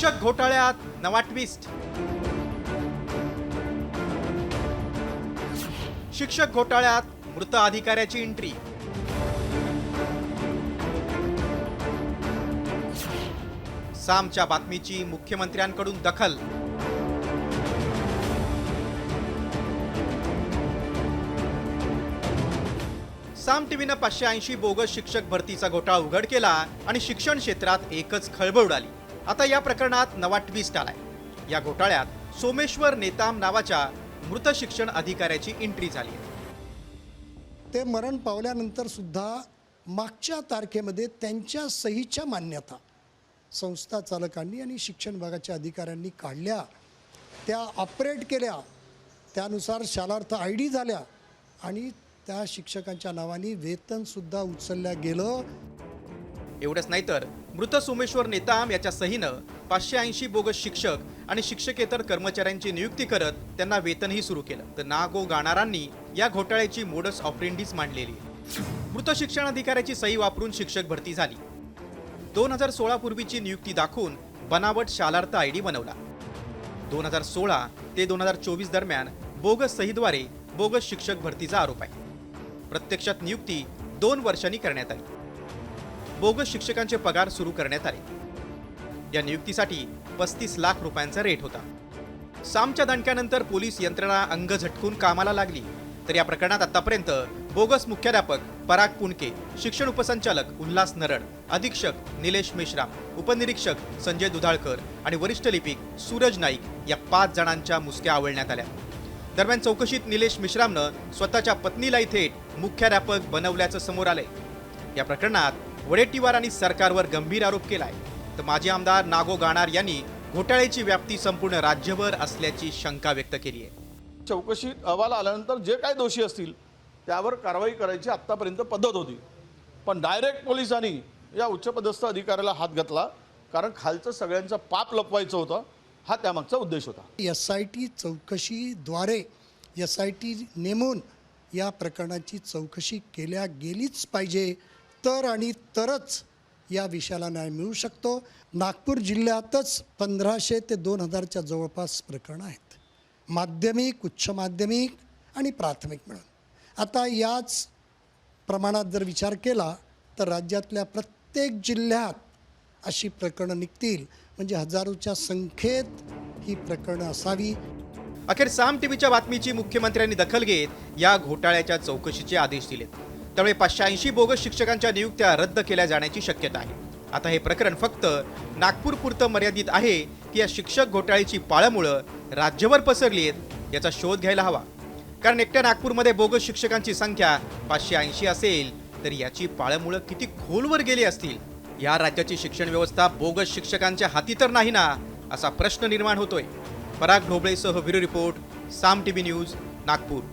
शिक्षक घोटाळ्यात नवा ट्विस्ट। शिक्षक घोटाळ्यात मृत अधिकाऱ्याची एंट्री। सामच्या बातमीची मुख्यमंत्र्यांकडून दखल। साम टीव्हीनं 580 बोगस शिक्षक भरतीचा घोटाळा उघड केला आणि शिक्षण क्षेत्रात एकच खळबळ उडाली। आता या प्रकरणात नवा ट्विस्ट आलाय। या घोटाळ्यात सोमेश्वर नेताम नावाच्या मृत शिक्षण अधिकाऱ्याची एंट्री झाली आहे। ते मरण पावल्यानंतर सुद्धा मागच्या तारखेमध्ये त्यांच्या सहीच्या मान्यता संस्था चालकांनी आणि शिक्षण विभागाच्या अधिकाऱ्यांनी काढल्या, त्या ऑपरेट केल्या, त्यानुसार शालार्थ ID झाल्या आणि त्या शिक्षकांच्या नावाने वेतन सुद्धा उचलल्या गेलं। एवढंच नाही तर मृत सोमेश्वर नेताम याच्या सहीनं 580 बोगस शिक्षक आणि शिक्षकेतर कर्मचाऱ्यांची नियुक्ती करत त्यांना वेतनही सुरू केलं। तर नागो गाणारांनी या घोटाळ्याची मोडस ऑपरेंडीज मांडलेली। मृत शिक्षण अधिकाऱ्याची सही वापरून शिक्षक भरती झाली। 2016 पूर्वीची नियुक्ती दाखवून बनावट शालार्थ ID बनवला। 2016 ते 2024 दरम्यान बोगस सहीद्वारे बोगस शिक्षक भरतीचा आरोप आहे। प्रत्यक्षात नियुक्ती 2 वर्षांनी करण्यात आली। बोगस शिक्षकांचे पगार सुरू करण्यात आले। या नियुक्तीसाठी 35 लाख रुपयांचा रेट होता। सामच्या दणक्यानंतर पोलीस यंत्रणा अंग झटकून कामाला लागली। तर या प्रकरणात आतापर्यंत बोगस मुख्याध्यापक पराग पुणके, शिक्षण उपसंचालक उल्हास नरड, अधीक्षक निलेश मेश्राम, उपनिरीक्षक संजय दुधाळकर आणि वरिष्ठ लिपिक सूरज नाईक या 5 जणांच्या मुसक्या आवळण्यात आल्या। दरम्यान चौकशीत निलेश मेश्रामनं स्वतःच्या पत्नीला थेट मुख्याध्यापक बनवल्याचं समोर आलंय। या प्रकरणात वडेट्टीवार आणि सरकारवर गंभीर आरोप केलाय। तर माजी आमदार नागो गाणार यांनी घोटाळ्याची व्याप्ती संपूर्ण राज्यभर असल्याची शंका व्यक्त केली आहे। चौकशीत अहवाल आल्यानंतर जे काही दोषी असतील त्यावर कारवाई करायची आत्तापर्यंत पद्धत होती, पण डायरेक्ट पोलिसांनी या उच्चपदस्थ अधिकाऱ्याला हात घातला, कारण खालचं सगळ्यांचं पाप लपवायचं होतं, हा त्यामागचा उद्देश होता। SIT चौकशीद्वारे SIT नेमून या प्रकरणाची चौकशी केल्या गेलीच पाहिजे, तर आणि तरच या विषयाला न्याय मिळू शकतो। नागपूर जिल्ह्यातच 1500 ते 2000च्या जवळपास प्रकरणं आहेत, माध्यमिक, उच्च माध्यमिक आणि प्राथमिक मिळून। आता याच प्रमाणात जर विचार केला तर राज्यातल्या प्रत्येक जिल्ह्यात अशी प्रकरणं निघतील, म्हणजे हजारोच्या संख्येत ही प्रकरणं असावी। अखेर साम टीव्हीच्या बातमीची मुख्यमंत्र्यांनी दखल घेत या घोटाळ्याच्या चौकशीचे आदेश दिलेत। त्यामुळे 580 बोगस शिक्षकांच्या नियुक्त्या रद्द केल्या जाण्याची शक्यता आहे। आता हे प्रकरण फक्त नागपूरपुरतं मर्यादित आहे की या शिक्षक घोटाळ्याची पाळंमुळं राज्यभर पसरली आहेत याचा शोध घ्यायला हवा। कारण एकट्या नागपूरमध्ये बोगस शिक्षकांची संख्या 580 असेल तर याची पाळंमुळं किती खोलवर गेली असतील। या राज्याची शिक्षण व्यवस्था बोगस शिक्षकांच्या हाती तर नाही ना, असा प्रश्न निर्माण होतोय। पराग ढोबळेसह ब्युरो रिपोर्ट, साम टीव्ही न्यूज, नागपूर।